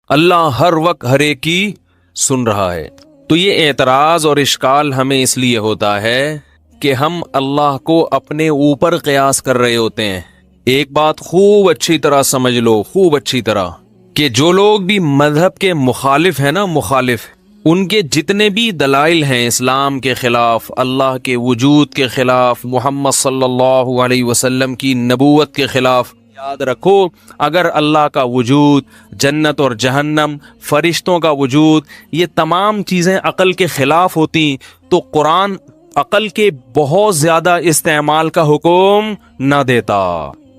اللہ ہر وقت ہر ایک کی سن رہا ہے۔ تو یہ اعتراض اور اشکال ہمیں اس لیے ہوتا ہے کہ ہم اللہ کو اپنے اوپر قیاس کر رہے ہوتے ہیں۔ ایک بات خوب اچھی طرح سمجھ لو، خوب اچھی طرح، کہ جو لوگ بھی مذہب کے مخالف ہیں نا، مخالف، ان کے جتنے بھی دلائل ہیں اسلام کے خلاف، اللہ کے وجود کے خلاف، محمد صلی اللہ علیہ وسلم کی نبوت کے خلاف، یاد رکھو اگر اللہ کا وجود، جنت اور جہنم، فرشتوں کا وجود، یہ تمام چیزیں عقل کے خلاف ہوتی تو قرآن عقل کے بہت زیادہ استعمال کا حکم نہ دیتا۔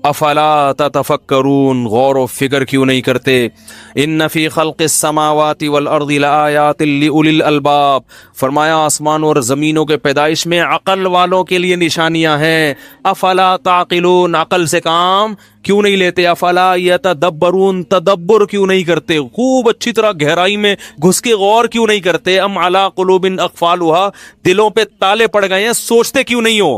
افلا تتفکرون، غور و فکر کیوں نہیں کرتے؟ ان فی خلق السماوات والارض لآیات لأولی الالباب، فرمایا آسمان اور زمینوں کے پیدائش میں عقل والوں کے لیے نشانیاں ہیں۔ افلا تعقلون، عقل سے کام کیوں نہیں لیتے؟ افلا یتدبرون، تدبر کیوں نہیں کرتے؟ خوب اچھی طرح گہرائی میں گھس کے غور کیوں نہیں کرتے؟ ام علی قلوب اقفالها، دلوں پہ تالے پڑ گئے ہیں، سوچتے کیوں نہیں ہو؟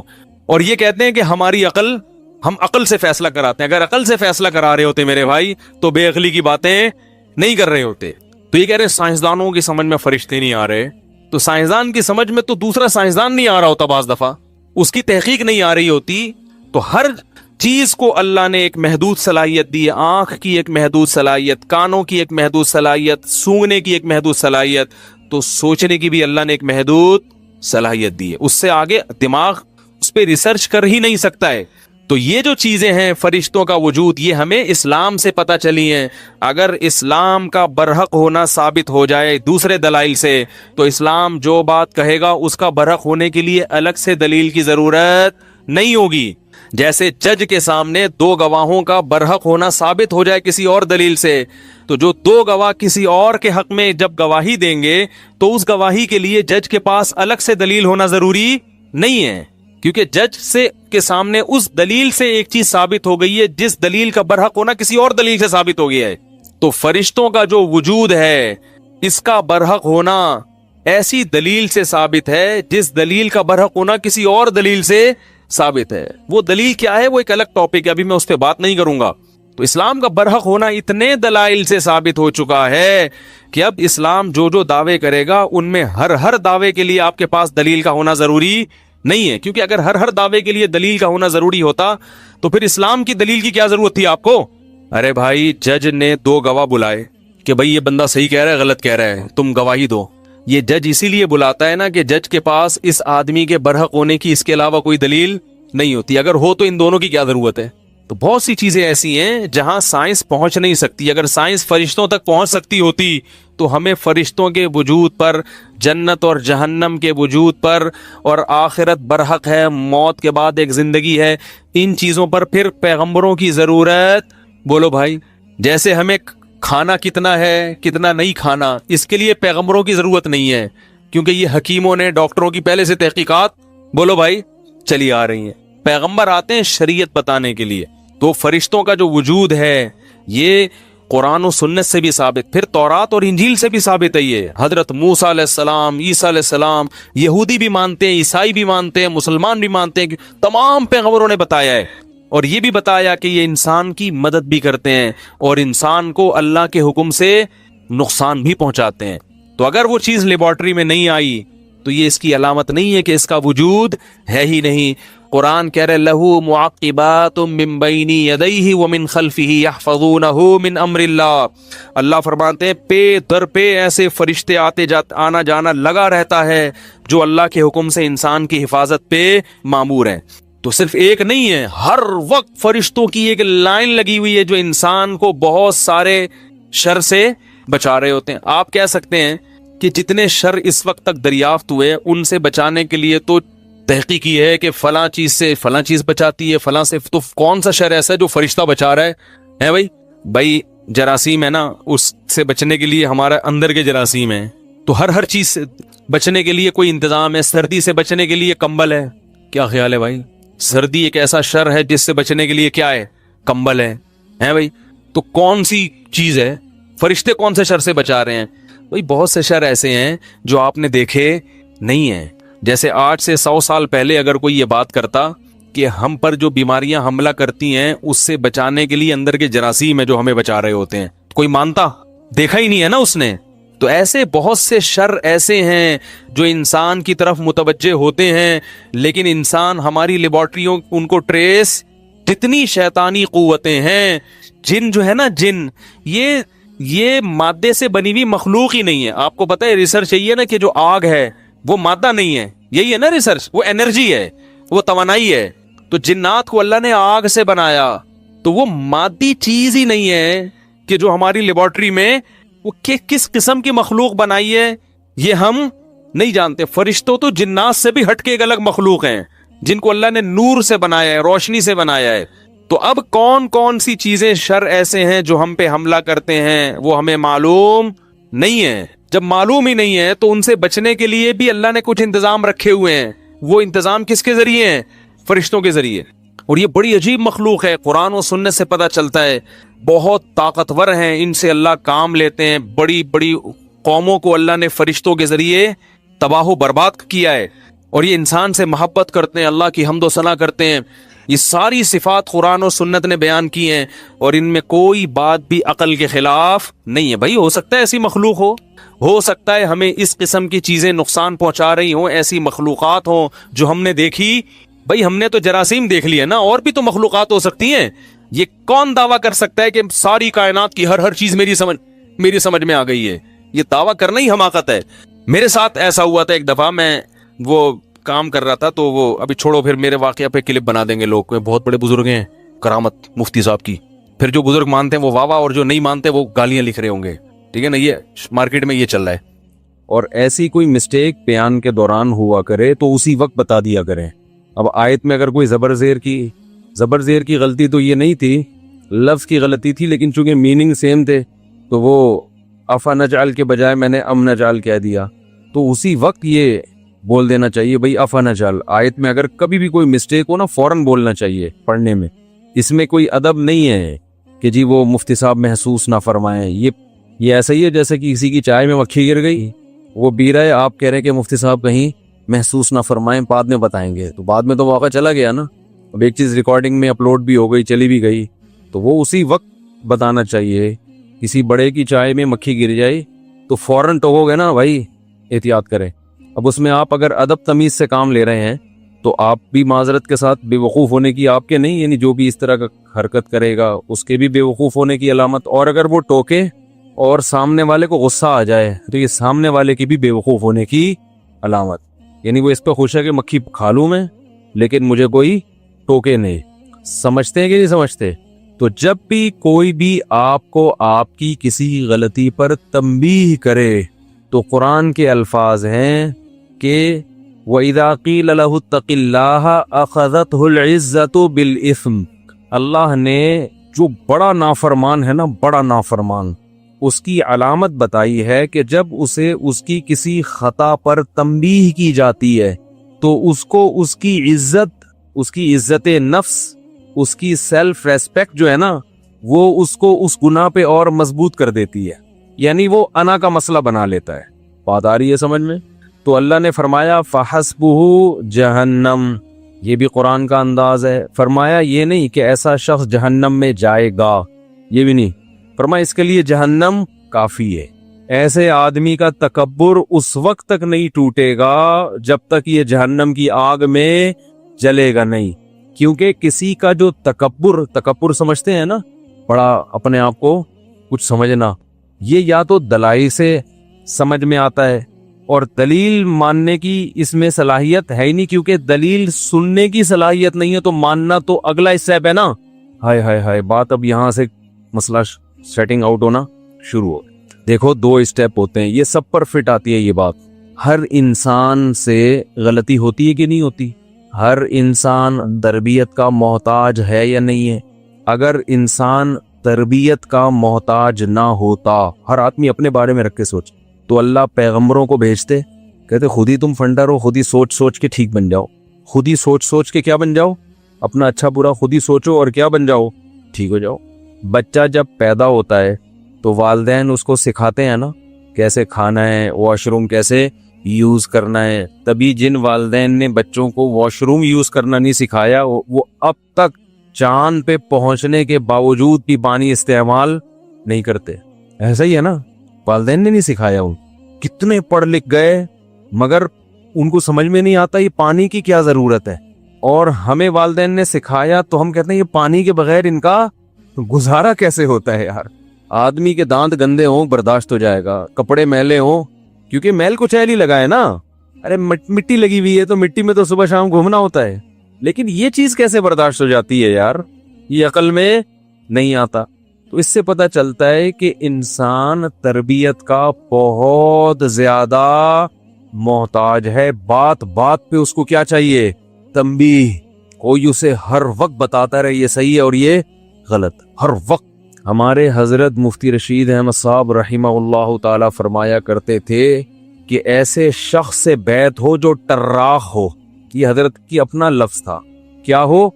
اور یہ کہتے ہیں کہ ہماری عقل، ہم عقل سے فیصلہ کراتے ہیں۔ اگر عقل سے فیصلہ کرا رہے ہوتے میرے بھائی تو بے عقلی کی باتیں نہیں کر رہے ہوتے۔ تو یہ کہہ رہے ہیں سائنسدانوں کی سمجھ میں فرشتے نہیں آ رہے، تو سائنسدان کی سمجھ میں تو دوسرا سائنسدان نہیں آ رہا ہوتا، بعض دفعہ اس کی تحقیق نہیں آ رہی ہوتی۔ تو ہر چیز کو اللہ نے ایک محدود صلاحیت دی ہے، آنکھ کی ایک محدود صلاحیت، کانوں کی ایک محدود صلاحیت، سونگنے کی ایک محدود صلاحیت، تو سوچنے کی بھی اللہ نے ایک محدود صلاحیت دی ہے۔ اس سے آگے دماغ اس پہ ریسرچ کر ہی نہیں سکتا ہے۔ تو یہ جو چیزیں ہیں فرشتوں کا وجود، یہ ہمیں اسلام سے پتہ چلی ہیں۔ اگر اسلام کا برحق ہونا ثابت ہو جائے دوسرے دلائل سے، تو اسلام جو بات کہے گا اس کا برحق ہونے کے لیے الگ سے دلیل کی ضرورت نہیں ہوگی۔ جیسے جج کے سامنے دو گواہوں کا برحق ہونا ثابت ہو جائے کسی اور دلیل سے، تو جو دو گواہ کسی اور کے حق میں جب گواہی دیں گے تو اس گواہی کے لیے جج کے پاس الگ سے دلیل ہونا ضروری نہیں ہے، کیونکہ جج سے کے سامنے اس دلیل سے ایک چیز ثابت ہو گئی ہے جس دلیل کا برحق ہونا کسی اور دلیل سے ثابت ہو گیا ہے۔ تو فرشتوں کا جو وجود ہے اس کا برحق ہونا ایسی دلیل سے ثابت ہے جس دلیل کا برحق ہونا کسی اور دلیل سے ثابت ہے۔ وہ دلیل کیا ہے وہ ایک الگ ٹاپک ہے، ابھی میں اس پہ بات نہیں کروں گا۔ تو اسلام کا برحق ہونا اتنے دلائل سے ثابت ہو چکا ہے کہ اب اسلام جو دعوے کرے گا ان میں ہر دعوے کے لیے آپ کے پاس دلیل کا ہونا ضروری نہیں ہے، کیونکہ اگر ہر دعوے کے لیے دلیل کا ہونا ضروری ہوتا تو پھر اسلام کی دلیل کی کیا ضرورت تھی آپ کو؟ ارے بھائی جج نے دو گواہ بلائے کہ بھائی یہ بندہ صحیح کہہ رہا ہے غلط کہہ رہا ہے، تم گواہی دو۔ یہ جج اسی لیے بلاتا ہے نا کہ جج کے پاس اس آدمی کے برحق ہونے کی اس کے علاوہ کوئی دلیل نہیں ہوتی۔ اگر ہو تو ان دونوں کی کیا ضرورت ہے؟ تو بہت سی چیزیں ایسی ہیں جہاں سائنس پہنچ نہیں سکتی۔ اگر سائنس فرشتوں تک پہنچ سکتی ہوتی تو ہمیں فرشتوں کے وجود پر، جنت اور جہنم کے وجود پر، اور آخرت برحق ہے، موت کے بعد ایک زندگی ہے، ان چیزوں پر پھر پیغمبروں کی ضرورت بولو بھائی۔ جیسے ہمیں کھانا کتنا ہے کتنا نہیں کھانا، اس کے لیے پیغمبروں کی ضرورت نہیں ہے، کیونکہ یہ حکیموں نے، ڈاکٹروں کی پہلے سے تحقیقات بولو بھائی چلی آ رہی ہیں۔ پیغمبر آتے ہیں شریعت بتانے کے لیے۔ تو فرشتوں کا جو وجود ہے یہ قرآن و سنت سے بھی ثابت، پھر تورات اور انجیل سے بھی ثابت ہے۔ یہ حضرت موسیٰ علیہ السلام، عیسیٰ علیہ السلام، یہودی بھی مانتے ہیں، عیسائی بھی مانتے ہیں، مسلمان بھی مانتے ہیں کہ تمام پیغمبروں نے بتایا ہے، اور یہ بھی بتایا کہ یہ انسان کی مدد بھی کرتے ہیں اور انسان کو اللہ کے حکم سے نقصان بھی پہنچاتے ہیں۔ تو اگر وہ چیز لیبارٹری میں نہیں آئی تو یہ اس کی علامت نہیں ہے کہ اس کا وجود ہے ہی نہیں۔ قرآن کہہ رہے لہو معقبات من بین یدیہ ومن خلفہ یحفظونہ من امر اللہ۔ اللہ فرماتے ہیں پے در پہ ایسے فرشتے آنا جانا لگا رہتا ہے جو اللہ کے حکم سے انسان کی حفاظت پہ مامور ہیں۔ تو صرف ایک نہیں ہے، ہر وقت فرشتوں کی ایک لائن لگی ہوئی ہے جو انسان کو بہت سارے شر سے بچا رہے ہوتے ہیں۔ آپ کہہ سکتے ہیں کہ جتنے شر اس وقت تک دریافت ہوئے ان سے بچانے کے لیے تو تحقیق یہ ہے کہ فلاں چیز سے فلاں چیز بچاتی ہے، فلاں سے، تو کون سا شر ایسا ہے جو فرشتہ بچا رہا ہے بھائی جراثیم ہے نا، اس سے بچنے کے لیے ہمارا اندر کے جراثیم ہیں، تو ہر چیز سے بچنے کے لیے کوئی انتظام ہے۔ سردی سے بچنے کے لیے کمبل ہے، کیا خیال ہے بھائی؟ سردی ایک ایسا شر ہے جس سے بچنے کے لیے کیا ہے؟ کمبل ہے بھائی۔ تو کون سی چیز ہے؟ فرشتے کون سے شر سے بچا رہے ہیں بھائی؟ بہت سے شر ایسے ہیں جو آپ نے دیکھے نہیں ہیں۔ جیسے 8 سے 100 سال پہلے اگر کوئی یہ بات کرتا کہ ہم پر جو بیماریاں حملہ کرتی ہیں اس سے بچانے کے لیے اندر کے جراثیم ہیں جو ہمیں بچا رہے ہوتے ہیں، کوئی مانتا؟ دیکھا ہی نہیں ہے نا اس نے. تو ایسے بہت سے شر ایسے ہیں جو انسان کی طرف متوجہ ہوتے ہیں, لیکن انسان ہماری لیبارٹریوں ان کو ٹریس, جتنی شیطانی قوتیں ہیں, جن جو ہے نا جن, یہ مادے سے بنی ہوئی مخلوق ہی نہیں ہے. آپ کو پتہ ہے ریسرچ یہی ہے نا کہ جو آگ ہے وہ مادہ نہیں ہے, یہی ہے نا ریسرچ, وہ انرجی ہے, وہ توانائی ہے. تو جنات کو اللہ نے آگ سے بنایا, تو وہ مادی چیز ہی نہیں ہے کہ جو ہماری لیبارٹری میں وہ کس قسم کی مخلوق بنائی ہے یہ ہم نہیں جانتے. فرشتوں تو جنات سے بھی ہٹ کے ایک الگ مخلوق ہیں جن کو اللہ نے نور سے بنایا ہے, روشنی سے بنایا ہے. تو اب کون کون سی چیزیں شر ایسے ہیں جو ہم پہ حملہ کرتے ہیں وہ ہمیں معلوم نہیں ہے. جب معلوم ہی نہیں ہے تو ان سے بچنے کے لیے بھی اللہ نے کچھ انتظام رکھے ہوئے ہیں. وہ انتظام کس کے ذریعے ہیں؟ فرشتوں کے ذریعے. اور یہ بڑی عجیب مخلوق ہے, قرآن و سنت سے پتہ چلتا ہے, بہت طاقتور ہیں, ان سے اللہ کام لیتے ہیں. بڑی بڑی قوموں کو اللہ نے فرشتوں کے ذریعے تباہ و برباد کیا ہے, اور یہ انسان سے محبت کرتے ہیں, اللہ کی حمد و ثنا کرتے ہیں. یہ ساری صفات قرآن و سنت نے بیان کی ہیں, اور ان میں کوئی بات بھی عقل کے خلاف نہیں ہے. بھائی ہو سکتا ہے ایسی مخلوق ہو سکتا ہے ہمیں اس قسم کی چیزیں نقصان پہنچا رہی ہوں, ایسی مخلوقات ہوں جو ہم نے دیکھی. بھائی ہم نے تو جراثیم دیکھ لی ہے نا, اور بھی تو مخلوقات ہو سکتی ہیں. یہ کون دعویٰ کر سکتا ہے کہ ساری کائنات کی ہر چیز میری سمجھ میں آ گئی ہے؟ یہ دعویٰ کرنا ہی حماقت ہے. میرے ساتھ ایسا ہوا تھا ایک دفعہ, میں وہ کام کر رہا تھا, تو وہ ابھی چھوڑو, پھر میرے واقعہ پہ کلپ بنا دیں گے لوگ. بہت بڑے بزرگ ہیں, کرامت مفتی صاحب کی. پھر جو بزرگ مانتے ہیں وہ واہ واہ, اور جو نہیں مانتے وہ گالیاں لکھ رہے ہوں گے. ٹھیک ہے نا, یہ مارکیٹ میں یہ چل رہا ہے. اور ایسی کوئی مسٹیک بیان کے دوران ہوا کرے تو اسی وقت بتا دیا کریں. اب آیت میں اگر کوئی زبر زیر کی غلطی تو یہ نہیں تھی, لفظ کی غلطی تھی, لیکن چونکہ میننگ سیم تھے تو وہ افا نجعل کے بجائے میں نے ام نجعل کہہ دیا, تو اسی وقت یہ بول دینا چاہیے بھئی افا نجعل. آیت میں اگر کبھی بھی کوئی مسٹیک ہو نا, فوراً بولنا چاہیے پڑھنے میں. اس میں کوئی ادب نہیں ہے کہ جی وہ مفتی صاحب محسوس نہ فرمائیں. یہ ایسا ہی ہے جیسے کہ کسی کی چائے میں مکھی گر گئی, وہ پی رہا ہے, آپ کہہ رہے ہیں کہ مفتی صاحب کہیں محسوس نہ فرمائیں, بعد میں بتائیں گے. تو بعد میں تو واقعہ چلا گیا نا. اب ایک چیز ریکارڈنگ میں اپلوڈ بھی ہو گئی, چلی بھی گئی, تو وہ اسی وقت بتانا چاہیے. کسی بڑے کی چائے میں مکھی گر جائے تو فوراً ٹوکو گے نا, بھائی احتیاط کریں. اب اس میں آپ اگر ادب تمیز سے کام لے رہے ہیں تو آپ بھی معذرت کے ساتھ بے وقوف ہونے کی آپ کے نہیں, یعنی جو بھی اس طرح کا حرکت کرے گا اس کے بھی بے وقوف ہونے کی علامت. اور اگر وہ ٹوکے اور سامنے والے کو غصہ آ جائے تو یہ سامنے والے کی بھی بے وقوف ہونے کی علامت. یعنی وہ اس پہ خوش ہے کہ مکھی کھا لوں میں, لیکن مجھے کوئی ٹوکے نہیں. سمجھتے ہیں کہ نہیں سمجھتے؟ تو جب بھی کوئی بھی آپ کو آپ کی کسی غلطی پر تنبیہ کرے تو قرآن کے الفاظ ہیں کہ وَإِذَا قِيلَ لَهُ اتَّقِ اللَّهَ أَخَذَتْهُ الْعِزَّةُ بِالْإِثْمِ. اللہ نے جو بڑا نافرمان ہے نا, بڑا نافرمان, اس کی علامت بتائی ہے کہ جب اسے اس کی کسی خطا پر تنبیہ کی جاتی ہے تو اس کو اس کی عزت نفس, اس کی سیلف ریسپیکٹ جو ہے نا, وہ اس کو اس گناہ پہ اور مضبوط کر دیتی ہے. یعنی وہ انا کا مسئلہ بنا لیتا ہے. بات آ رہی ہے سمجھ میں؟ تو اللہ نے فرمایا فَحَسْبُهُ جہنم. یہ بھی قرآن کا انداز ہے. فرمایا یہ نہیں کہ ایسا شخص جہنم میں جائے گا, یہ بھی نہیں. فرمایا اس کے لیے جہنم کافی ہے. ایسے آدمی کا تکبر اس وقت تک نہیں ٹوٹے گا جب تک یہ جہنم کی آگ میں جلے گا نہیں. کیونکہ کسی کا جو تکبر سمجھتے ہیں نا, بڑا اپنے آپ کو کچھ سمجھنا, یہ یا تو دلائل سے سمجھ میں آتا ہے, اور دلیل ماننے کی اس میں صلاحیت ہے ہی نہیں, کیونکہ دلیل سننے کی صلاحیت نہیں ہے, تو ماننا تو اگلا اسٹیپ ہے نا. ہائے ہائے ہائے, بات اب یہاں سے مسئلہ سیٹنگ آؤٹ ہونا شروع ہو. دیکھو 2 اسٹیپ ہوتے ہیں, یہ سب پر فٹ آتی ہے یہ بات. ہر انسان سے غلطی ہوتی ہے کہ نہیں ہوتی؟ ہر انسان تربیت کا محتاج ہے یا نہیں ہے؟ اگر انسان تربیت کا محتاج نہ ہوتا, ہر آدمی اپنے بارے میں رکھ کے سوچ, تو اللہ پیغمبروں کو بھیجتے, کہتے خود ہی تم فنڈر ہو, خود ہی سوچ کے ٹھیک بن جاؤ, خود ہی سوچ کے کیا بن جاؤ, اپنا اچھا برا خود ہی سوچو اور کیا بن جاؤ, ٹھیک ہو جاؤ. بچہ جب پیدا ہوتا ہے تو والدین اس کو سکھاتے ہیں نا کیسے کھانا ہے, واش روم کیسے یوز کرنا ہے. تبھی جن والدین نے بچوں کو واش روم یوز کرنا نہیں سکھایا, وہ اب تک چاند پہ پہنچنے کے باوجود بھی پانی استعمال نہیں کرتے. ایسا ہی ہے نا, والدین نے نہیں سکھایا. ان کتنے پڑھ لکھ گئے مگر ان کو سمجھ میں نہیں آتا یہ پانی کی کیا ضرورت ہے, اور ہمیں والدین نے سکھایا تو ہم کہتے ہیں یہ پانی کے بغیر ان کا گزارا کیسے ہوتا ہے یار. آدمی کے دانت گندے ہوں برداشت ہو جائے گا, کپڑے میلے ہوں, کیونکہ میل کچھ ایل ہی لگا ہے نا, ارے مٹی لگی ہوئی ہے تو مٹی میں تو صبح شام گھومنا ہوتا ہے, لیکن یہ چیز کیسے برداشت ہو جاتی ہے یار, یہ عقل میں نہیں آتا. تو اس سے پتہ چلتا ہے کہ انسان تربیت کا بہت زیادہ محتاج ہے. بات بات پہ اس کو کیا چاہیے, تنبیہ, کوئی اسے ہر وقت بتاتا رہے یہ صحیح ہے اور یہ غلط, ہر وقت. ہمارے حضرت مفتی رشید احمد صاحب رحمہ اللہ تعالی فرمایا کرتے تھے کہ ایسے شخص سے بیعت ہو جو ٹراخ ہو. یہ حضرت کی اپنا لفظ تھا, کیا ہو,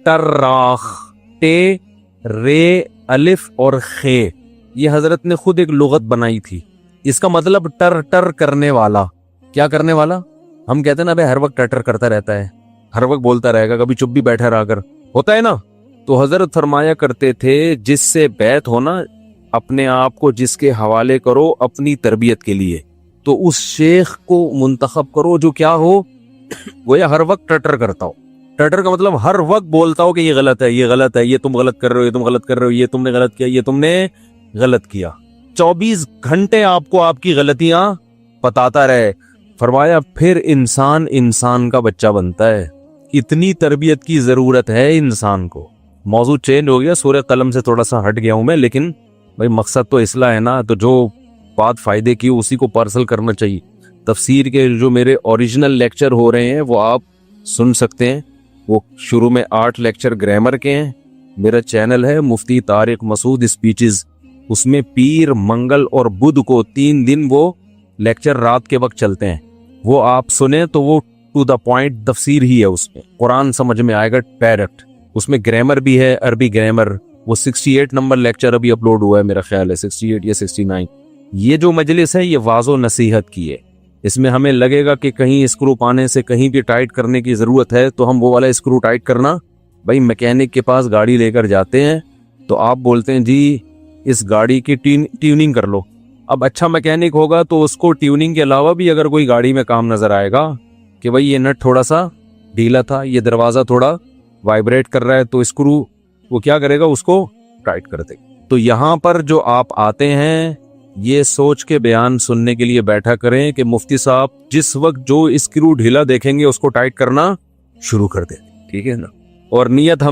ٹراخ, ٹے رے الف اور خے, یہ حضرت نے خود ایک لغت بنائی تھی. اس کا مطلب ٹر ٹر کرنے والا. کیا کرنے والا, ہم کہتے ہیں نا بھائی ہر وقت ٹر ٹر کرتا رہتا ہے, ہر وقت بولتا رہے گا, کبھی چپ بھی بیٹھا رہا کر, ہوتا ہے نا. تو حضرت فرمایا کرتے تھے جس سے بیعت ہونا, اپنے آپ کو جس کے حوالے کرو اپنی تربیت کے لیے, تو اس شیخ کو منتخب کرو جو کیا ہو, گویا ہر وقت ٹٹر کرتا ہو. ٹٹر کا مطلب ہر وقت بولتا ہو کہ یہ غلط ہے, یہ غلط ہے, یہ تم غلط کر رہے ہو, یہ تم غلط کر رہے ہو, یہ تم نے غلط کیا, یہ تم نے غلط کیا. 24 گھنٹے آپ کو آپ کی غلطیاں بتاتا رہے. فرمایا پھر انسان کا بچہ بنتا ہے. اتنی تربیت کی ضرورت ہے انسان کو. موضوع چینج ہو گیا, سورہ قلم سے تھوڑا سا ہٹ گیا ہوں میں, لیکن بھائی مقصد تو اصلاح ہے نا, تو جو بات فائدے کی اسی کو پارسل کرنا چاہیے. تفسیر کے جو میرے اوریجنل لیکچر ہو رہے ہیں وہ آپ سن سکتے ہیں. وہ شروع میں 8 لیکچر گرامر کے ہیں. میرا چینل ہے مفتی طارق مسعود اسپیچز, اس میں پیر, منگل اور بدھ کو 3 دن وہ لیکچر رات کے وقت چلتے ہیں. وہ آپ سنیں تو وہ ٹو دا پوائنٹ تفسیر ہی ہے. اس میں قرآن سمجھ میں آئے گا ڈائریکٹ. اس میں گرامر بھی ہے, عربی گرامر. وہ 68 نمبر لیکچر ابھی اپلوڈ ہوا ہے میرا خیال ہے, 68 یا 69. یہ جو مجلس ہے یہ واعظ و نصیحت کی ہے. اس میں ہمیں لگے گا کہ کہیں اسکرو پانے سے کہیں بھی ٹائٹ کرنے کی ضرورت ہے تو ہم وہ والا اسکرو ٹائٹ کرنا, بھائی میکینک کے پاس گاڑی لے کر جاتے ہیں تو آپ بولتے ہیں جی اس گاڑی کی ٹیوننگ کر لو. اب اچھا میکینک ہوگا تو اس کو ٹیوننگ کے علاوہ بھی اگر کوئی گاڑی میں کام نظر آئے گا کہ بھائی یہ نٹ تھوڑا سا ڈھیلا تھا, یہ دروازہ تھوڑا وائبریٹ کر رہا ہے, تو اسکرو وہ کیا کرے گا, اس کو ٹائٹ کر دے. تو یہاں پر جو آپ آتے ہیں یہ سوچ کے بیان سننے کے لیے بیٹھا کریں کہ مفتی صاحب جس وقت جو اسکرو ڈھیلا دیکھیں گے اس کو ٹائٹ کرنا شروع کر دیں, ٹھیک ہے نا. اور نیت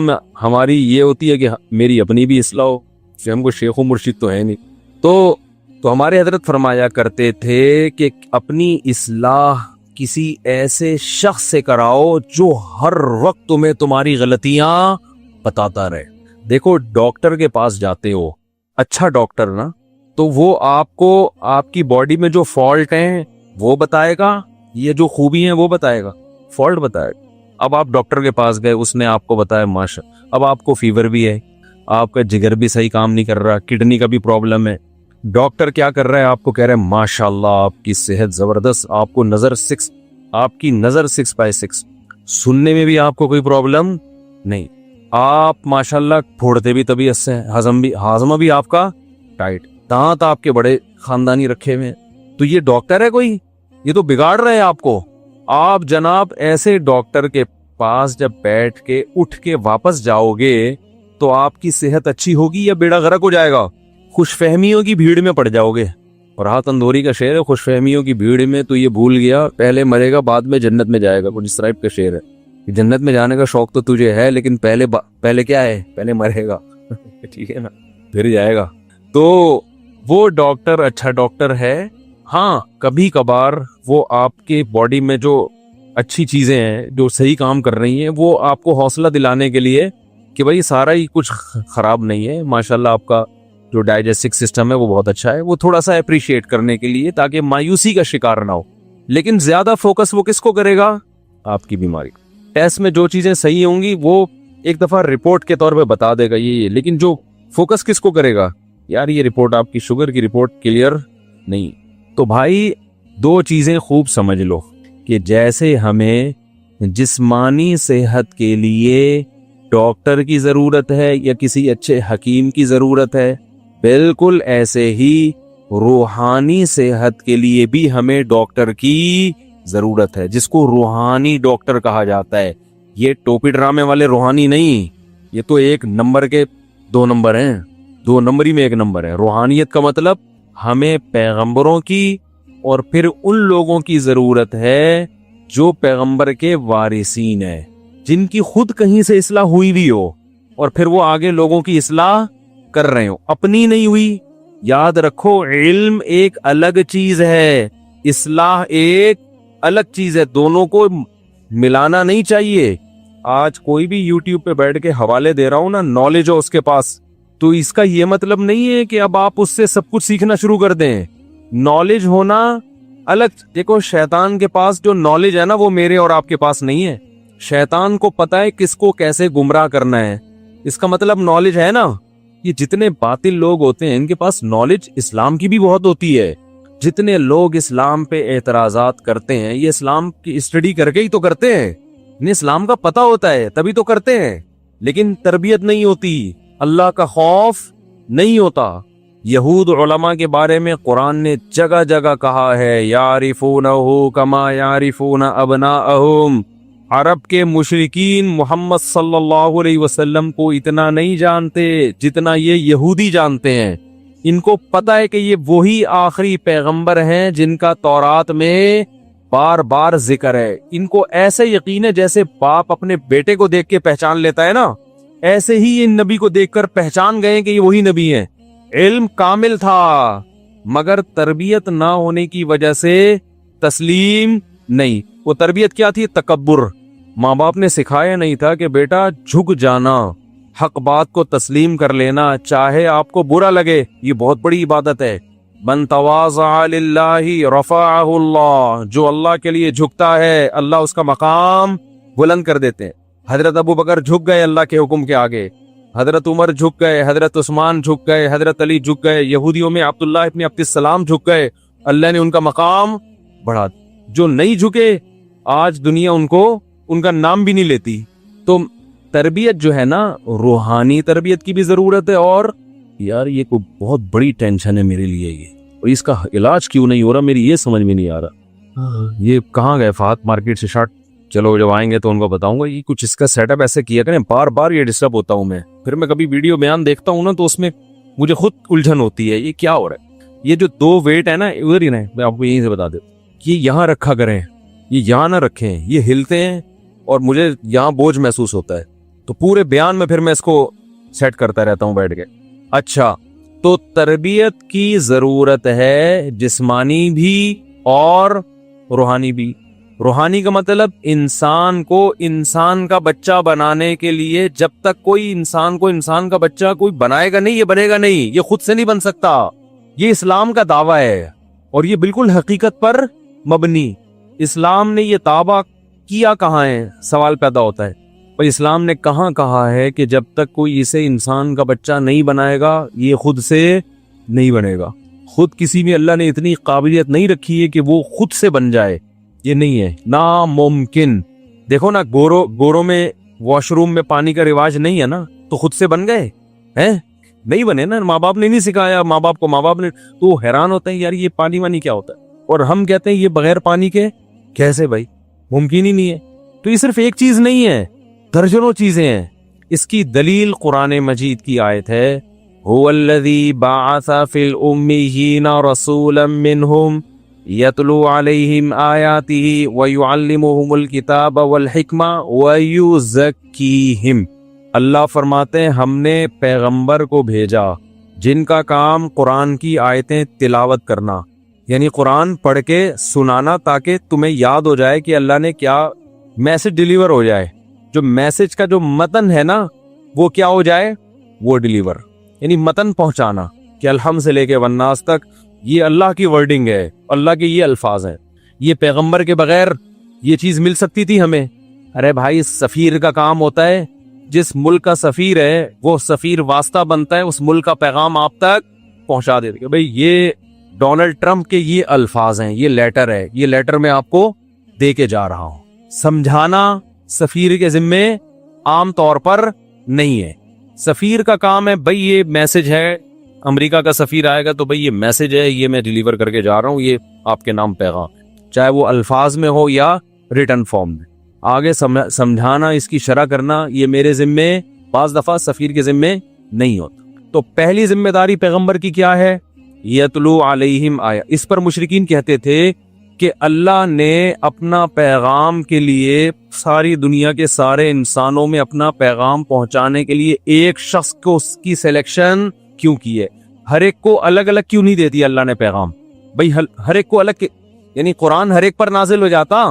ہماری یہ ہوتی ہے کہ میری اپنی بھی اصلاح ہو, ہم کو شیخ و مرشد تو ہے نہیں. تو ہمارے حضرت فرمایا کرتے تھے کہ اپنی اصلاح کسی ایسے شخص سے کراؤ جو ہر وقت تمہیں تمہاری غلطیاں بتاتا رہے. دیکھو ڈاکٹر کے پاس جاتے ہو, اچھا ڈاکٹر نا, تو وہ آپ کو آپ کی باڈی میں جو فالٹ ہیں وہ بتائے گا, یہ جو خوبی ہیں وہ بتائے گا, فالٹ بتائے گا. اب آپ ڈاکٹر کے پاس گئے, اس نے آپ کو بتایا ماشا, اب آپ کو فیور بھی ہے, آپ کا جگر بھی صحیح کام نہیں کر رہا, کڈنی کا بھی پرابلم ہے. ڈاکٹر کیا کر رہا ہے, آپ کو کہہ رہے ہیں ماشاء اللہ آپ کی صحت زبردست, آپ کو آپ کی نظر 6/6, سننے میں بھی آپ کو کوئی پرابلم نہیں, آپ ماشاءاللہ پھوڑتے بھی طبیعت سے, ہاضمہ بھی آپ کا ٹائٹ, دانت آپ کے بڑے خاندانی رکھے ہوئے. تو یہ ڈاکٹر ہے کوئی, یہ تو بگاڑ رہے ہیں آپ کو. آپ جناب ایسے ڈاکٹر کے پاس جب بیٹھ کے اٹھ کے واپس جاؤ گے تو آپ کی صحت اچھی ہوگی یا بیڑا غرق ہو جائے گا, خوش فہمیوں کی بھیڑ میں پڑ جاؤ گے. اور ہاتھ اندوری کا شعر ہے, خوش فہمیوں کی بھیڑ میں تو یہ بھول گیا پہلے مرے گا بعد میں جنت میں جائے گا. کچھ اس ٹائپ کا شعر ہے, جنت میں جانے کا شوق تو تجھے ہے لیکن پہلے کیا ہے, پہلے مرے گا, ٹھیک ہے نا, پھر جائے گا. تو وہ ڈاکٹر اچھا ڈاکٹر ہے. ہاں کبھی کبھار وہ آپ کے باڈی میں جو اچھی چیزیں ہیں جو صحیح کام کر رہی ہیں وہ آپ کو حوصلہ دلانے کے لیے کہ بھائی سارا ہی کچھ خراب نہیں ہے, ماشاءاللہ آپ کا جو ڈائجسٹک سسٹم ہے وہ بہت اچھا ہے, وہ تھوڑا سا اپریشیٹ کرنے کے لیے تاکہ مایوسی کا شکار نہ ہو. لیکن زیادہ فوکس وہ کس کو کرے گا, آپ کی بیماری. ٹیسٹ میں جو چیزیں صحیح ہوں گی وہ ایک دفعہ رپورٹ کے طور پہ بتا دے گا یہ, لیکن جو فوکس کس کو کرے گا, یار یہ رپورٹ آپ کی شوگر کی رپورٹ کلیئر نہیں. تو بھائی 2 چیزیں خوب سمجھ لو کہ جیسے ہمیں جسمانی صحت کے لیے ڈاکٹر کی ضرورت ہے یا کسی اچھے حکیم کی ضرورت ہے, بالکل ایسے ہی روحانی صحت کے لیے بھی ہمیں ڈاکٹر کی ضرورت ہے، جس کو روحانی ڈاکٹر کہا جاتا ہے۔ یہ ٹوپی ڈرامے والے روحانی نہیں، یہ تو ایک نمبر کے 2 نمبر ہیں، 2 نمبری میں 1 نمبر ہے۔ روحانیت کا مطلب ہمیں پیغمبروں کی اور پھر ان لوگوں کی ضرورت ہے جو پیغمبر کے وارثین ہیں، جن کی خود کہیں سے اصلاح ہوئی بھی ہو اور پھر وہ آگے لوگوں کی اصلاح کر رہے ہو، اپنی نہیں ہوئی۔ یاد رکھو، علم ایک الگ چیز ہے، اصلاح ایک الگ چیز ہے، دونوں کو ملانا نہیں چاہیے۔ آج کوئی بھی یوٹیوب پہ بیٹھ کے حوالے دے رہا ہوں نا، نالج ہو اس کے پاس، تو اس کا یہ مطلب نہیں ہے کہ اب آپ اس سے سب کچھ سیکھنا شروع کر دیں۔ نالج ہونا الگ، دیکھو شیطان کے پاس جو نالج ہے نا وہ میرے اور آپ کے پاس نہیں ہے۔ شیطان کو پتا ہے کس کو کیسے گمراہ کرنا ہے، اس کا مطلب نالج ہے نا۔ یہ جتنے باطل لوگ ہوتے ہیں ان کے پاس نالج اسلام کی بھی بہت ہوتی ہے۔ جتنے لوگ اسلام پہ اعتراضات کرتے ہیں یہ اسلام کی اسٹڈی کر کے ہی تو کرتے ہیں، انہیں اسلام کا پتہ ہوتا ہے تبھی تو کرتے ہیں، لیکن تربیت نہیں ہوتی، اللہ کا خوف نہیں ہوتا۔ یہود علماء کے بارے میں قرآن نے جگہ جگہ کہا ہے، یعرفونہ کما یعرفون ابناءہم، عرب کے مشرکین محمد صلی اللہ علیہ وسلم کو اتنا نہیں جانتے جتنا یہ یہودی جانتے ہیں۔ ان کو پتہ ہے کہ یہ وہی آخری پیغمبر ہیں جن کا تورات میں بار بار ذکر ہے۔ ان کو ایسے یقین ہے جیسے باپ اپنے بیٹے کو دیکھ کے پہچان لیتا ہے نا، ایسے ہی ان نبی کو دیکھ کر پہچان گئے کہ یہ وہی نبی ہیں۔ علم کامل تھا مگر تربیت نہ ہونے کی وجہ سے تسلیم نہیں۔ وہ تربیت کیا تھی؟ تکبر۔ ماں باپ نے سکھایا نہیں تھا کہ بیٹا جھک جانا، حق بات کو تسلیم کر لینا چاہے آپ کو برا لگے، یہ بہت بڑی عبادت ہے۔ من تواضع للہ رفعہ اللہ، جو اللہ کے لیے جھکتا ہے اللہ اس کا مقام بلند کر دیتے ہیں۔ حضرت ابو بکر جھک گئے اللہ کے حکم کے آگے، حضرت عمر جھک گئے، حضرت عثمان جھک گئے، حضرت علی جھک گئے، یہودیوں میں عبداللہ ابن عبد السلام جھک گئے، اللہ نے ان کا مقام بڑھا۔ جو نہیں جھکے آج دنیا ان کو ان کا نام بھی نہیں لیتی۔ تو تربیت جو ہے نا، روحانی تربیت کی بھی ضرورت ہے۔ اور یار یہ کوئی بہت بڑی ٹینشن ہے میرے لیے یہ، اور اس کا علاج کیوں نہیں ہو رہا میری یہ سمجھ میں نہیں آ رہا۔ یہ کہاں گئے فہد مارکیٹ سے شارٹ؟ چلو جب آئیں گے تو ان کو بتاؤں گا۔ یہ کچھ اس کا سیٹ اپ ایسے کیا کریں، بار بار یہ ڈسٹرب ہوتا ہوں میں، پھر میں کبھی ویڈیو بیان دیکھتا ہوں نا تو اس میں مجھے خود الجھن ہوتی ہے، یہ کیا ہو رہا ہے۔ یہ جو 2 ویٹ ہے نا ادھر ہی رہیں، میں آپ کو یہیں سے بتا دیتا ہوں، یہ یہاں رکھا کریں، یہ یہاں نہ رکھیں، یہ ہلتے ہیں اور مجھے یہاں بوجھ محسوس ہوتا ہے، تو پورے بیان میں پھر میں اس کو سیٹ کرتا رہتا ہوں بیٹھ کے۔ اچھا، تو تربیت کی ضرورت ہے، جسمانی بھی اور روحانی بھی۔ روحانی کا مطلب انسان کو انسان کا بچہ بنانے کے لیے جب تک کوئی انسان کو انسان کا بچہ کوئی بنائے گا نہیں، یہ بنے گا نہیں، یہ خود سے نہیں بن سکتا۔ یہ اسلام کا دعویٰ ہے اور یہ بالکل حقیقت پر مبنی۔ اسلام نے یہ دعویٰ کیا کہاں ہے؟ سوال پیدا ہوتا ہے بھائی اسلام نے کہاں کہا ہے کہ جب تک کوئی اسے انسان کا بچہ نہیں بنائے گا یہ خود سے نہیں بنے گا؟ خود کسی میں اللہ نے اتنی قابلیت نہیں رکھی ہے کہ وہ خود سے بن جائے، یہ نہیں ہے، ناممکن۔ دیکھو نا، گوروں میں واش روم میں پانی کا رواج نہیں ہے نا، تو خود سے بن گئے ہیں؟ نہیں بنے نا، ماں باپ نے نہیں سکھایا، ماں باپ نے، تو حیران ہوتے ہیں یار یہ پانی وانی کیا ہوتا ہے، اور ہم کہتے ہیں یہ بغیر پانی کے کیسے؟ بھائی ممکن ہی نہیں ہے۔ تو یہ صرف ایک چیز نہیں ہے، درجنوں چیزیں ہیں۔ اس کی دلیل قرآن مجید کی آیت ہے، هو الذی بعث فی الامیین رسولا منہم یتلو علیہم آیاتہ ویعلمہم الکتاب والحکمہ ویزکیہم۔ اللہ فرماتے ہیں ہم نے پیغمبر کو بھیجا جن کا کام قرآن کی آیتیں تلاوت کرنا، یعنی قرآن پڑھ کے سنانا تاکہ تمہیں یاد ہو جائے کہ اللہ نے کیا میسج ڈیلیور ہو جائے، جو میسج کا جو متن ہے نا وہ کیا ہو جائے، وہ ڈیلیور، یعنی متن پہنچانا، کہ الحمد سے لے کے والناس تک یہ اللہ کی ورڈنگ ہے، اللہ کے یہ الفاظ ہیں۔ یہ پیغمبر کے بغیر یہ چیز مل سکتی تھی ہمیں؟ ارے بھائی سفیر کا کام ہوتا ہے، جس ملک کا سفیر ہے وہ سفیر واسطہ بنتا ہے، اس ملک کا پیغام آپ تک پہنچا دیتے کہ بھئی یہ ڈونلڈ ٹرمپ کے یہ الفاظ ہیں، یہ لیٹر ہے، یہ لیٹر میں آپ کو دے کے جا رہا ہوں۔ سمجھانا سفیر کے ذمے عام طور پر نہیں ہے۔ سفیر کا کام ہے بھئی یہ میسج ہے امریکہ کا سفیر آئے گا تو بھئی یہ میسج ہے، یہ میں ڈیلیور کر کے جا رہا ہوں، یہ آپ کے نام پیغام، چاہے وہ الفاظ میں ہو یا ریٹن فارم میں، آگے سمجھانا، اس کی شرح کرنا، یہ میرے ذمے، بعض دفعہ سفیر کے ذمے نہیں ہوتا۔ تو پہلی ذمہ داری پیغمبر کی کیا ہے؟ یتلو علیہم آیا۔ اس پر مشرکین کہتے تھے کہ اللہ نے اپنا پیغام کے لیے ساری دنیا کے سارے انسانوں میں اپنا پیغام پہنچانے کے لیے ایک شخص کو اس کی سلیکشن کیوں کی ہے؟ ہر ایک کو الگ الگ کیوں نہیں دیتی اللہ نے پیغام؟ بھئی ہر ایک کو الگ، یعنی قرآن ہر ایک پر نازل ہو جاتا؟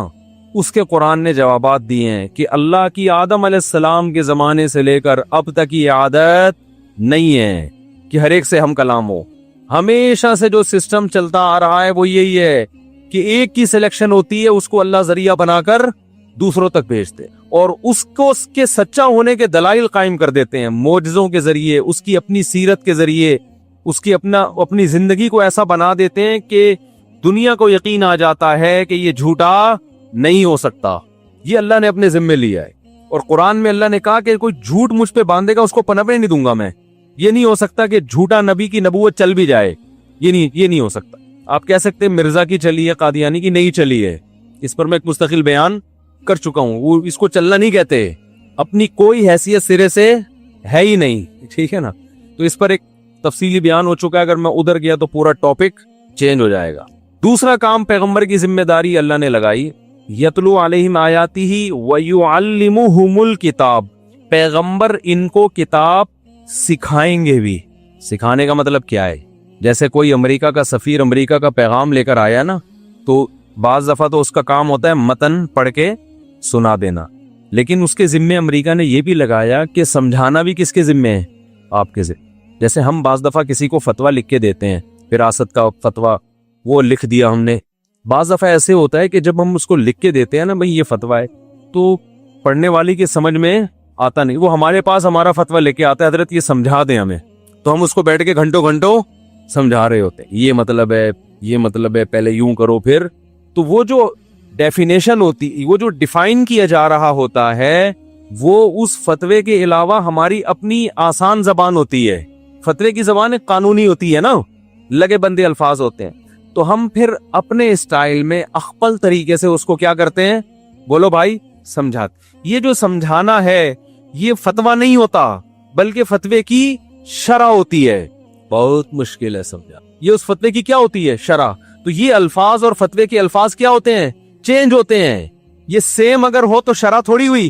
اس کے قرآن نے جوابات دیے ہیں کہ اللہ کی آدم علیہ السلام کے زمانے سے لے کر اب تک یہ عادت نہیں ہے کہ ہر ایک سے ہم کلام ہو۔ ہمیشہ سے جو سسٹم چلتا آ رہا ہے وہ یہی ہے کہ ایک کی سلیکشن ہوتی ہے، اس کو اللہ ذریعہ بنا کر دوسروں تک بھیجتے اور اس کو اس کے سچا ہونے کے دلائل قائم کر دیتے ہیں، معجزوں کے ذریعے، اس کی اپنی سیرت کے ذریعے، اس کی اپنی زندگی کو ایسا بنا دیتے ہیں کہ دنیا کو یقین آ جاتا ہے کہ یہ جھوٹا نہیں ہو سکتا، یہ اللہ نے اپنے ذمے لیا ہے۔ اور قرآن میں اللہ نے کہا کہ کوئی جھوٹ مجھ پہ باندھے گا اس کو پنپنے نہیں دوں گا میں۔ یہ نہیں ہو سکتا کہ جھوٹا نبی کی نبوت چل بھی جائے، یہ نہیں ہو سکتا۔ آپ کہہ سکتے ہیں مرزا کی چلی ہے، قادیانی کی نہیں چلی ہے، اس پر میں ایک مستقل بیان کر چکا ہوں، وہ اس کو چلنا نہیں کہتے، اپنی کوئی حیثیت سرے سے ہے ہی نہیں، ٹھیک ہے نا؟ تو اس پر ایک تفصیلی بیان ہو چکا ہے، اگر میں ادھر گیا تو پورا ٹاپک چینج ہو جائے گا۔ دوسرا کام پیغمبر کی ذمہ داری اللہ نے لگائی، یتلو علیہم آیاتہ ویعلمہم الکتاب، پیغمبر ان کو کتاب سکھائیں گے بھی۔ سکھانے کا مطلب کیا ہے؟ جیسے کوئی امریکہ کا سفیر امریکہ کا پیغام لے کر آیا نا، تو بعض دفعہ تو اس کا کام ہوتا ہے متن پڑھ کے سنا دینا، لیکن اس کے ذمے امریکہ نے یہ بھی لگایا کہ سمجھانا بھی کس کے ذمے ہے؟ آپ کے ذمے۔ جیسے ہم بعض دفعہ کسی کو فتویٰ لکھ کے دیتے ہیں، وراثت کا فتویٰ وہ لکھ دیا ہم نے، بعض دفعہ ایسے ہوتا ہے کہ جب ہم اس کو لکھ کے دیتے ہیں نا بھئی یہ فتویٰ ہے، تو پڑھنے والی کے سمجھ میں آتا نہیں، وہ ہمارے پاس ہمارا فتویٰ لے کے آتا ہے، حضرت یہ سمجھا دیں ہمیں، تو ہم اس کو بیٹھ کے گھنٹوں سمجھا رہے ہوتے ہیں، یہ مطلب ہے پہلے یوں کرو پھر، تو وہ جو ڈیفینیشن ہوتی، وہ جو ڈیفائن کیا جا رہا ہوتا ہے، وہ اس فتوے کے علاوہ ہماری اپنی آسان زبان ہوتی ہے۔ فتوے کی زبان ایک قانونی ہوتی ہے نا، لگے بندے الفاظ ہوتے ہیں، تو ہم پھر اپنے اسٹائل میں اخپل طریقے سے اس کو کیا کرتے ہیں؟ بولو بھائی سمجھاتے۔ یہ جو سمجھانا ہے یہ فتویٰ نہیں ہوتا، بلکہ فتوے کی شرح ہوتی ہے۔ بہت مشکل ہے سمجھا، یہ اس فتوے کی کیا ہوتی ہے؟ شرح۔ تو یہ الفاظ اور فتوے کے الفاظ کیا ہوتے ہیں؟ چینج ہوتے ہیں۔ یہ سیم اگر ہو تو شرح تھوڑی ہوئی،